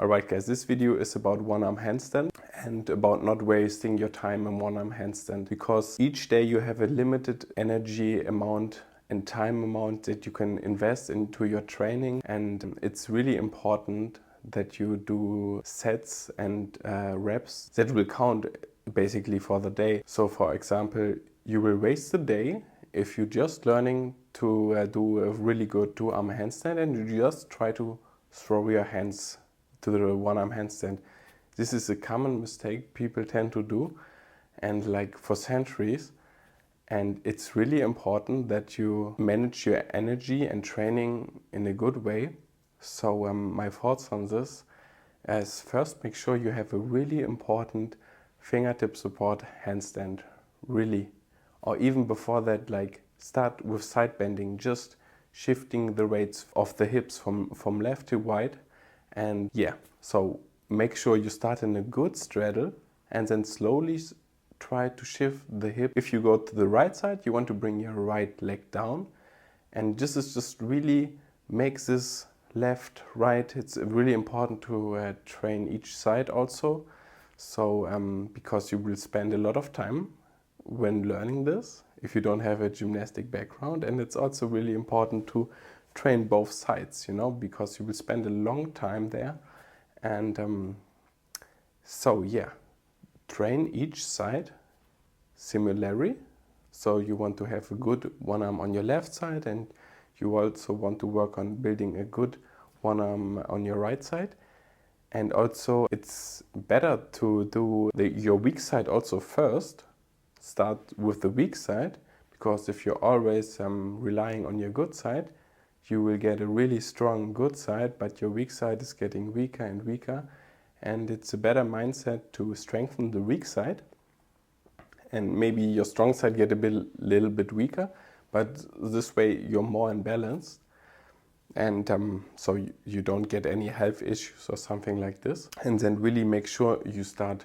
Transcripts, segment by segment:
Alright guys, this video is about one-arm handstand and about not wasting your time in one-arm handstand, because each day you have a limited energy amount and time amount that you can invest into your training, and it's really important that you do sets and reps that will count basically for the day. So for example, you will waste the day if you're just learning to do a really good two-arm handstand and you just try to throw your hands to the one-arm handstand. This is a common mistake people tend to do, and like for centuries. And it's really important that you manage your energy and training in a good way. So my thoughts on this is, first, make sure you have a really important fingertip support handstand, really. Or even before that, like start with side bending, just shifting the weights of the hips from left to right. And yeah, so make sure you start in a good straddle and then slowly try to shift the hip. If you go to the right side, you want to bring your right leg down. And this is just really makes this left, right. It's really important to train each side also. So because you will spend a lot of time when learning this if you don't have a gymnastic background. And it's also really important to train both sides, you know, because you will spend a long time there. And so yeah, train each side similarly. So you want to have a good one arm on your left side, and you also want to work on building a good one arm on your right side. And also it's better to do your weak side also first. Start with the weak side, because if you're always relying on your good side, you will get a really strong good side, but your weak side is getting weaker and weaker. And it's a better mindset to strengthen the weak side, and maybe your strong side get little bit weaker, but this way you're more in balance. And so you don't get any health issues or something like this. And then really make sure you start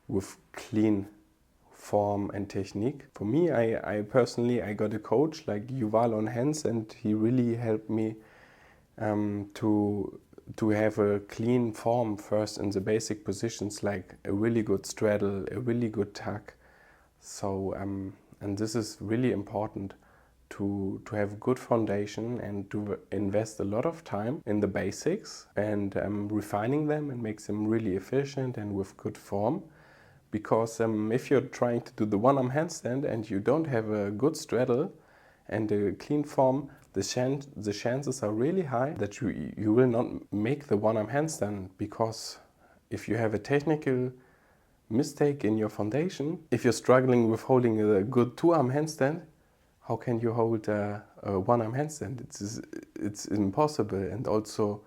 with clean form and technique. For me, I personally got a coach like Yuval on hands, and he really helped me to have a clean form first in the basic positions, like a really good straddle, a really good tuck. So and this is really important to have good foundation and to invest a lot of time in the basics and refining them and make them really efficient and with good form. Because if you're trying to do the one-arm handstand and you don't have a good straddle and a clean form, the chances are really high that you will not make the one-arm handstand. Because if you have a technical mistake in your foundation, if you're struggling with holding a good two-arm handstand, how can you hold a one-arm handstand? It's impossible. And also,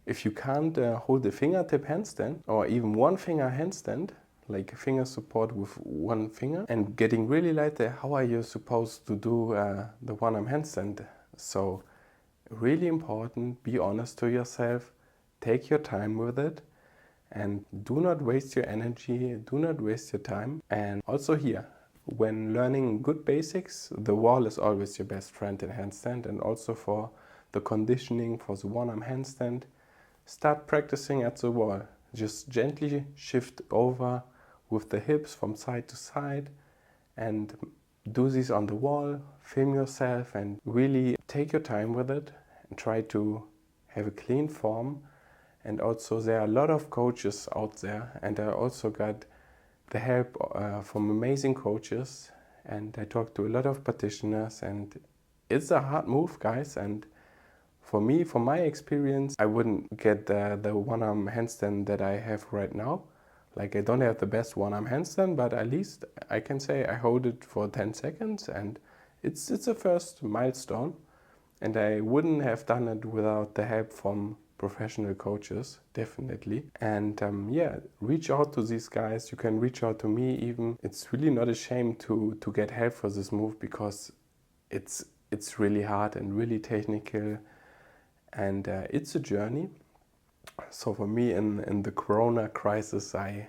if you can't hold a fingertip handstand or even one finger handstand, like finger support with one finger, and getting really light there, how are you supposed to do the one-arm handstand? So really important, be honest to yourself, take your time with it, and do not waste your energy, do not waste your time. And also here, when learning good basics, the wall is always your best friend in handstand. And also for the conditioning for the one-arm handstand, start practicing at the wall. Just gently shift over with the hips from side to side and do this on the wall, film yourself and really take your time with it and try to have a clean form. And also there are a lot of coaches out there, and I also got the help from amazing coaches, and I talked to a lot of practitioners, and it's a hard move, guys. And for me, from my experience, I wouldn't get the one-arm handstand that I have right now. Like, I don't have the best one-arm handstand, but at least I can say I hold it for 10 seconds, and it's a first milestone. And I wouldn't have done it without the help from professional coaches, definitely. And yeah, reach out to these guys. You can reach out to me even. It's really not a shame to get help for this move, because it's really hard and really technical, and it's a journey. So for me, in the Corona crisis, I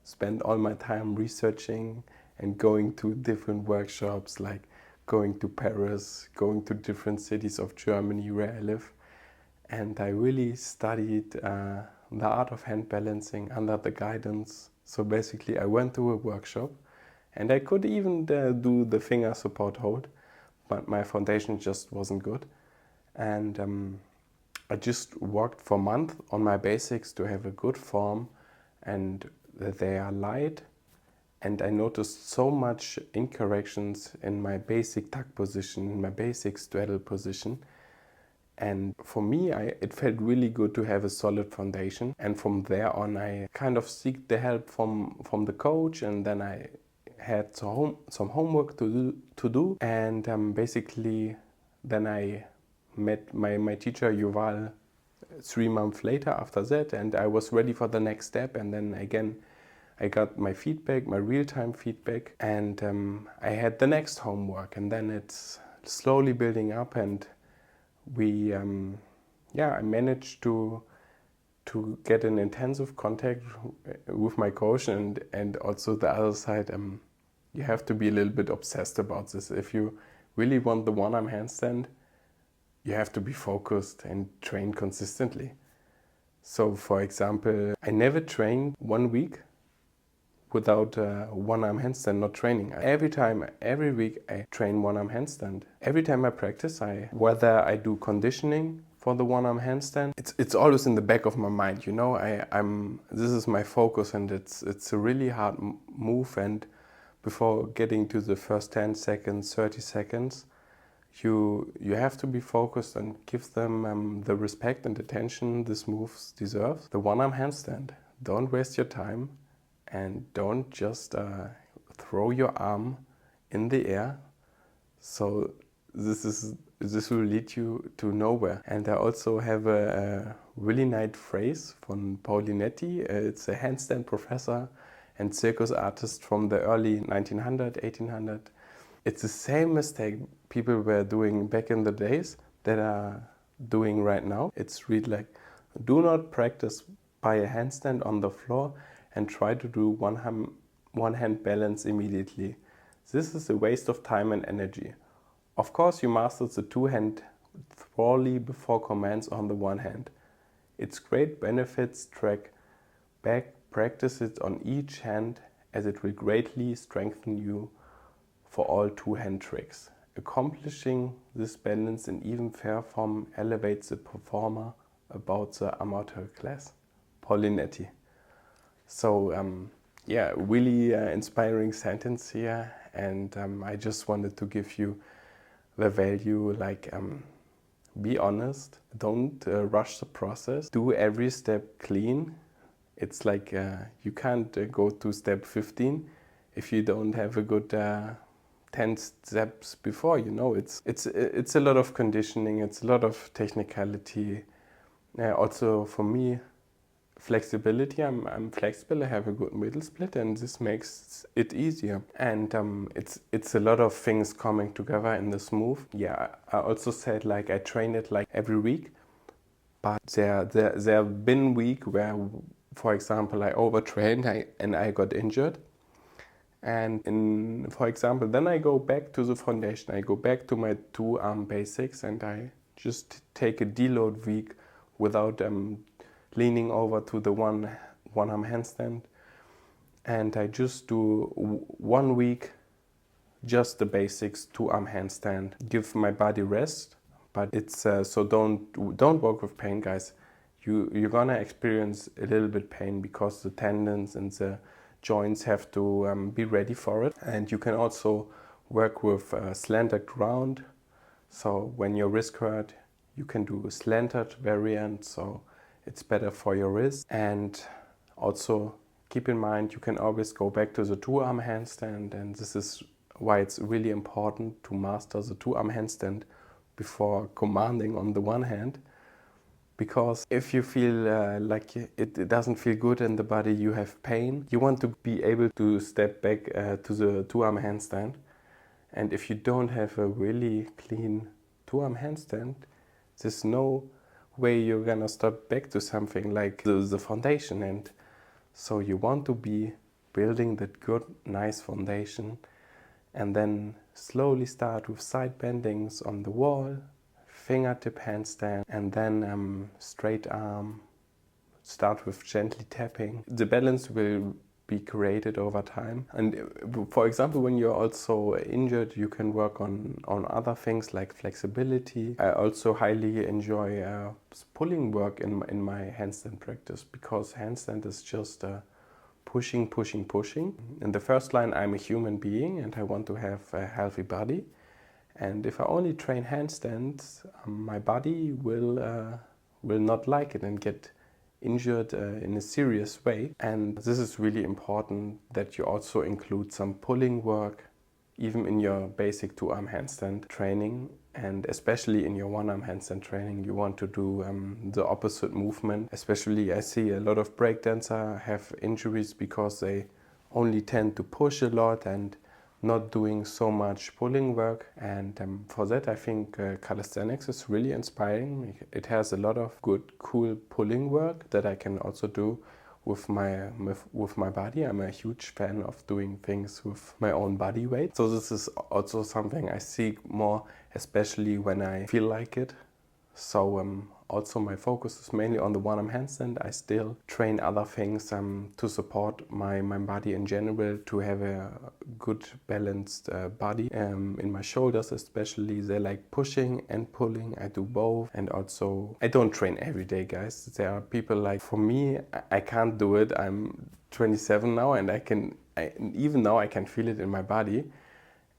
spent all my time researching and going to different workshops, like going to Paris, going to different cities of Germany where I live. And I really studied the art of hand balancing under the guidance. So basically I went to a workshop and I could even do the finger support hold, but my foundation just wasn't good. And I just worked for a month on my basics to have a good form and that they are light. And I noticed so much incorrections in my basic tuck position, in my basic straddle position. And for me, it felt really good to have a solid foundation. And from there on, I kind of seek the help from the coach. And then I had some homework to do. And basically, then I met my teacher, Yuval, 3 months later after that. And I was ready for the next step. And then again, I got my feedback, my real-time feedback, and I had the next homework, and then it's slowly building up, and I managed to get an intensive contact with my coach, and also the other side. You have to be a little bit obsessed about this. If you really want the one-arm handstand, you have to be focused and train consistently. So, for example, I never trained 1 week without one-arm handstand not training. Every week I train one-arm handstand. Every time I practice, whether I do conditioning for the one-arm handstand, it's always in the back of my mind. You know, this is my focus, and it's a really hard move. And before getting to the first 10 seconds, 30 seconds, you have to be focused and give them the respect and attention this move deserves. The one-arm handstand. Don't waste your time. And don't just throw your arm in the air. So this will lead you to nowhere. And I also have a really nice phrase from Paulinetti. It's a handstand professor and circus artist from the early 1900, 1800. It's the same mistake people were doing back in the days that are doing right now. It's really like, do not practice by a handstand on the floor and try to do one hand balance immediately. This is a waste of time and energy. Of course, you mastered the two-hand thoroughly before commands on the one hand. Its great benefits track back, practice it on each hand, as it will greatly strengthen you for all two-hand tricks. Accomplishing this balance in even fair form elevates the performer above the amateur class. Paulinetti. So really inspiring sentence here, and I just wanted to give you the value, like be honest, don't rush the process, do every step clean. It's like you can't go to step 15 if you don't have a good 10 steps before. You know, it's a lot of conditioning, it's a lot of technicality. Also for me, flexibility. I'm flexible. I have a good middle split, and this makes it easier. And it's a lot of things coming together in this move. Yeah, I also said like I train it like every week, but there have been weeks where, for example, I overtrained and I got injured. And for example, then I go back to the foundation. I go back to my two-arm basics, and I just take a deload week without leaning over to the one-arm handstand, and I just do 1 week just the basics two-arm handstand. Give my body rest, but it's so don't work with pain, guys. You're gonna experience a little bit pain because the tendons and the joints have to be ready for it. And you can also work with slanted ground. So when your wrist hurt, you can do a slanted variant. So it's better for your wrist. And also keep in mind, you can always go back to the two-arm handstand, and this is why it's really important to master the two-arm handstand before commanding on the one hand. Because if you feel like it doesn't feel good in the body, you have pain, you want to be able to step back to the two-arm handstand. And if you don't have a really clean two-arm handstand, there's no way you're gonna step back to something like the foundation. And so you want to be building that good, nice foundation, and then slowly start with side bendings on the wall, fingertip handstand, and then straight arm, start with gently tapping. The balance will be created over time. And for example, when you're also injured, you can work on other things like flexibility. I also highly enjoy pulling work in my handstand practice, because handstand is just pushing, pushing, pushing. In the first line, I'm a human being and I want to have a healthy body. And if I only train handstands, my body will not like it and get injured in a serious way. And this is really important, that you also include some pulling work, even in your basic two-arm handstand training. And especially in your one-arm handstand training, you want to do the opposite movement. Especially I see a lot of breakdancers have injuries because they only tend to push a lot and not doing so much pulling work. And for that, I think calisthenics is really inspiring. It has a lot of good, cool pulling work that I can also do with my body. I'm a huge fan of doing things with my own body weight. So this is also something I seek more, especially when I feel like it. So also my focus is mainly on the one-arm handstand. I still train other things to support my body in general, to have a good balanced body. In my shoulders especially, they like pushing and pulling. I do both. And also, I don't train every day, guys. There are people like, for me, I can't do it. I'm 27 now and even now I can feel it in my body.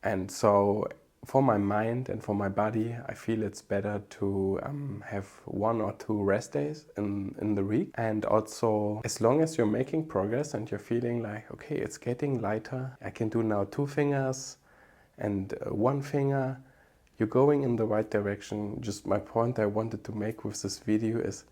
And so for my mind and for my body, I feel it's better to have 1 or 2 rest days in the week. And also, as long as you're making progress and you're feeling like, okay, it's getting lighter, I can do now 2 fingers and 1 finger, you're going in the right direction. Just my point I wanted to make with this video is,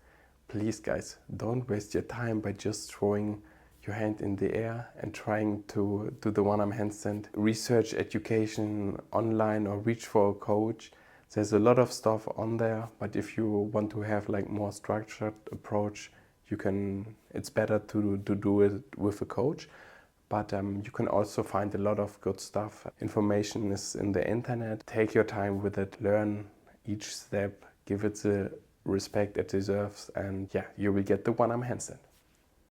please guys, don't waste your time by just throwing your hand in the air and trying to do the one-arm handstand. Research education online or reach for a coach. There's a lot of stuff on there, but if you want to have like more structured approach, it's better to do it with a coach. But you can also find a lot of good stuff. Information is in the internet. Take your time with it, learn each step, give it the respect it deserves, and yeah, you will get the one-arm handstand.